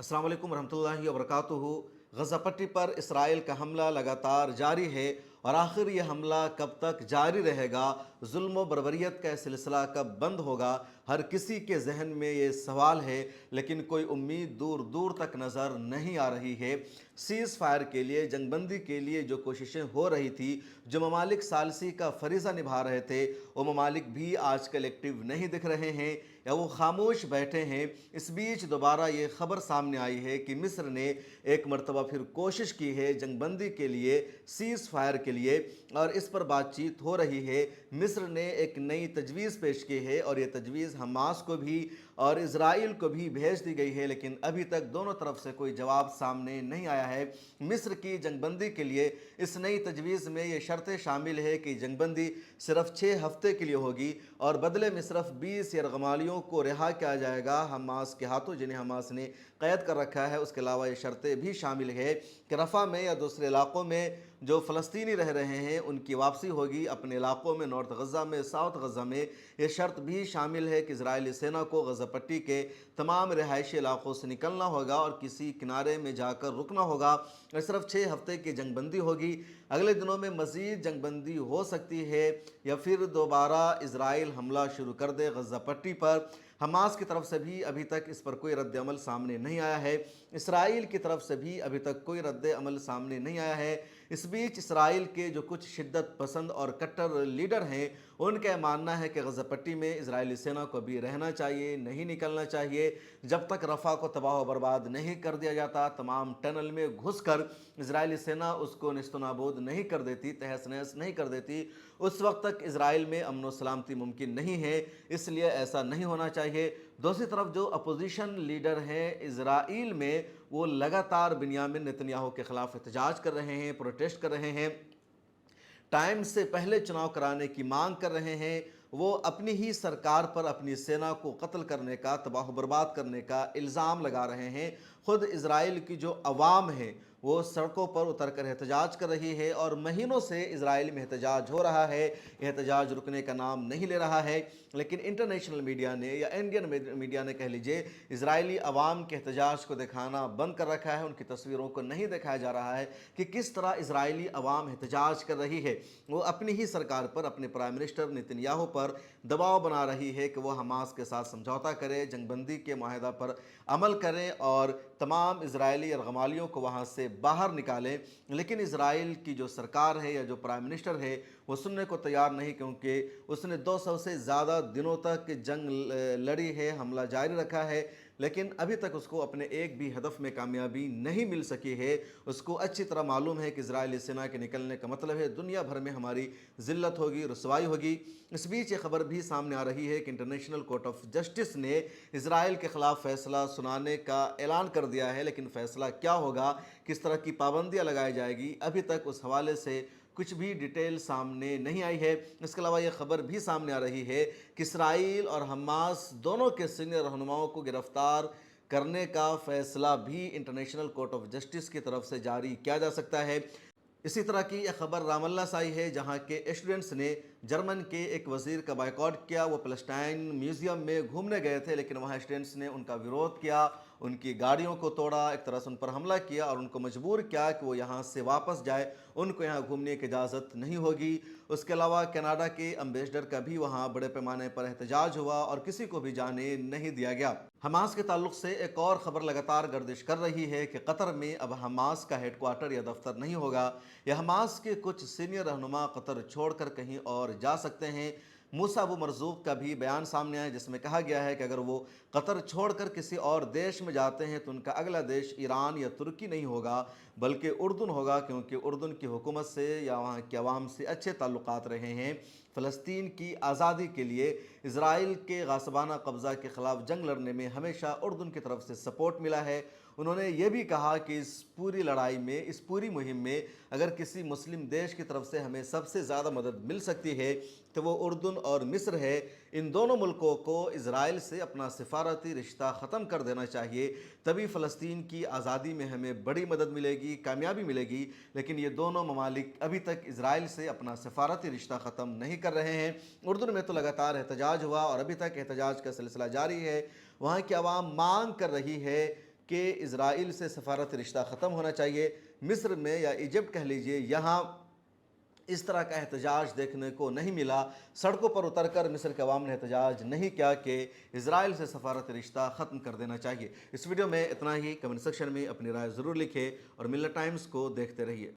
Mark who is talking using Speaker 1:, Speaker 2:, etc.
Speaker 1: अस्सलाम वालेकुम रहमतुल्लाहि व बरकातुहू। गज़ा पट्टी पर इसराइल का हमला लगातार जारी है और आखिर ये हमला कब तक जारी रहेगा, जुल्म व बर्बरियत का सिलसिला कब बंद होगा, हर किसी के जहन में ये सवाल है। लेकिन कोई उम्मीद दूर दूर तक नज़र नहीं आ रही है। सीज़ फायर के लिए, जंगबंदी के लिए जो कोशिशें हो रही थी, जो ममालिक सालसी का फरीज़ा निभा रहे थे, वो ममालिक भी आजकल एक्टिव नहीं दिख रहे हैं या वो खामोश बैठे हैं। इस बीच दोबारा ये खबर सामने आई है कि मिस्र ने एक मरतबा फिर कोशिश की है जंगबंदी के लिए, सीज़ फायर के लिए, और इस पर बातचीत हो रही है। मिस्र ने एक नई तजवीज़ पेश की है और ये तजवीज़ हमास को भी और इज़राइल को भी भेज दी गई है, लेकिन अभी तक दोनों तरफ से कोई जवाब सामने नहीं आया है। मिस्र की जंगबंदी के लिए इस नई तजवीज़ में ये शर्तें शामिल है कि जंगबंदी सिर्फ 6 हफ्ते के लिए होगी और बदले में सिर्फ 20 यरगमालियों को रिहा किया जाएगा हमास के हाथों, जिन्हें हमास ने कैद कर रखा है। उसके अलावा ये शर्तें भी शामिल है कि रफ़ा में या दूसरे इलाकों में जो फ़लस्तीनी रह रहे हैं उनकी वापसी होगी अपने इलाकों में, नॉर्थ गज़ा में, साउथ गज़ा में। ये शर्त भी शामिल है कि इजरायली सेना को गज़ा पट्टी के तमाम रिहायशी इलाकों से निकलना होगा और किसी किनारे में जाकर रुकना होगा। सिर्फ 6 हफ्ते की जंगबंदी होगी। अगले दिनों में मज़ीद जंगबंदी हो सकती है या फिर दोबारा इजराइल हमला शुरू कर दे गज़ा पट्टी पर। हमास की तरफ से भी अभी तक इस पर कोई रद्द अमल सामने नहीं आया है। इसराइल की तरफ से भी अभी तक कोई रद्द अमल सामने नहीं आया है। इस बीच इसराइल के जो कुछ शिद्दत पसंद और कट्टर लीडर हैं, उनका मानना है कि गज़ा पट्टी में इजरायली सेना को भी रहना चाहिए, नहीं निकलना चाहिए जब तक रफ़ा को तबाह व बर्बाद नहीं कर दिया जाता। तमाम टनल में घुसकर इजरायली सेना उसको निस्तनाबूद नहीं कर देती, तहस नहस नहीं कर देती, उस वक्त तक इजराइल में अमन व सलामती मुमकिन नहीं है। इसलिए ऐसा नहीं होना चाहिए। दूसरी तरफ जो अपोजिशन लीडर हैं इजराइल में, वो लगातार बिन्यामिन नेतन्याहू के खिलाफ एहतजाज कर रहे हैं, प्रोटेस्ट कर रहे हैं, टाइम से पहले चुनाव कराने की मांग कर रहे हैं। वो अपनी ही सरकार पर अपनी सेना को कत्ल करने का, तबाह बर्बाद करने का इल्ज़ाम लगा रहे हैं। ख़ुद इजराइल की जो अवाम है वो सड़कों पर उतर कर एहतजाज कर रही है और महीनों से इजराइल में एहतजाज हो रहा है। एहतजाज रुकने का नाम नहीं ले रहा है। लेकिन इंटरनेशनल मीडिया ने या इंडियन मीडिया ने कह लीजिए, इजरायली अवाम के एहतजाज को दिखाना बंद कर रखा है। उनकी तस्वीरों को नहीं दिखाया जा रहा है कि किस तरह इजरायली अवाम एहतजाज कर रही है। वो अपनी ही सरकार पर, अपने प्राइम मिनिस्टर नेतन्याहू पर दबाव बना रही है कि वो हमास के साथ समझौता करे, जंगबंदी के माहिदा पर अमल करें और तमाम इजरायली यरगमालियों को वहाँ से बाहर निकालें। लेकिन इजराइल की जो सरकार है या जो प्राइम मिनिस्टर है वो सुनने को तैयार नहीं, क्योंकि उसने 200 से ज़्यादा दिनों तक जंग लड़ी है, हमला जारी रखा है, लेकिन अभी तक उसको अपने एक भी हदफ में कामयाबी नहीं मिल सकी है। उसको अच्छी तरह मालूम है कि इजरायली सेना के निकलने का मतलब है दुनिया भर में हमारी ज़िल्लत होगी, रुसवाई होगी। इस बीच ये खबर भी सामने आ रही है कि इंटरनेशनल कोर्ट ऑफ जस्टिस ने इजराइल के ख़िलाफ़ फ़ैसला सुनाने का ऐलान कर दिया है, लेकिन फ़ैसला क्या होगा, किस तरह की पाबंदियाँ लगाई जाएगी, अभी तक उस हवाले से कुछ भी डिटेल सामने नहीं आई है। इसके अलावा यह खबर भी सामने आ रही है कि इसराइल और हमास दोनों के सीनियर रहनुमाओं को गिरफ्तार करने का फ़ैसला भी इंटरनेशनल कोर्ट ऑफ जस्टिस की तरफ से जारी किया जा सकता है। इसी तरह की एक खबर रामल्ला से आई है, जहाँ के स्टूडेंट्स ने जर्मन के एक वज़ीर का बायकॉट किया। वो पैलेस्टाइन म्यूज़ियम में घूमने गए थे, लेकिन वहाँ स्टूडेंट्स ने उनका विरोध किया, उनकी गाड़ियों को तोड़ा, एक तरह से उन पर हमला किया और उनको मजबूर किया कि वो यहाँ से वापस जाए, उनको यहाँ घूमने की इजाज़त नहीं होगी। उसके अलावा कनाडा के एम्बेसडर का भी वहाँ बड़े पैमाने पर एहतजाज हुआ और किसी को भी जाने नहीं दिया गया। हमास के ताल्लुक़ से एक और ख़बर लगातार गर्दिश कर रही है कि कतर में अब हमास का हेडक्वार्टर या दफ्तर नहीं होगा, या हमास के कुछ सीनियर रहनुमा कतर छोड़कर कहीं और जा सकते हैं। मूसा अबू मरज़ूक का भी बयान सामने आया, जिसमें कहा गया है कि अगर वो कतर छोड़कर किसी और देश में जाते हैं तो उनका अगला देश ईरान या तुर्की नहीं होगा बल्कि उर्दन होगा, क्योंकि उर्दन की हुकूमत से या वहाँ के अवाम से अच्छे ताल्लुकात रहे हैं। फ़लस्तीन की आज़ादी के लिए इजराइल के गासबाना कब्ज़ा के ख़िलाफ़ जंग लड़ने में हमेशा उर्दन की तरफ से सपोर्ट मिला है। उन्होंने ये भी कहा कि इस पूरी लड़ाई में, इस पूरी मुहिम में अगर किसी मुस्लिम देश की तरफ से हमें सबसे ज़्यादा मदद मिल सकती है तो वो उर्दन और मिस्र है। इन दोनों मुल्कों को इजराइल से अपना सिफारती रिश्ता ख़त्म कर देना चाहिए, तभी फ़लस्तीन की आज़ादी में हमें बड़ी मदद मिलेगी, कामयाबी मिलेगी। लेकिन ये दोनों ममालिक अभी तक इजराइल से अपना सिफारती रिश्ता ख़त्म नहीं कर रहे हैं। उर्दन में तो लगातार एहतजाज हुआ और अभी तक एहतजाज का सिलसिला जारी है। वहाँ की आवाम मांग कर रही है کہ اسرائیل سے سفارت رشتہ ختم ہونا چاہیے۔ مصر میں یا ایجپٹ کہہ لیجئے، یہاں اس طرح کا احتجاج دیکھنے کو نہیں ملا۔ سڑکوں پر اتر کر مصر کے عوام نے احتجاج نہیں کیا کہ اسرائیل سے سفارت رشتہ ختم کر دینا چاہیے۔ اس ویڈیو میں اتنا ہی۔ کمنٹ سیکشن میں اپنی رائے ضرور لکھیں اور ملت ٹائمز کو دیکھتے رہیے۔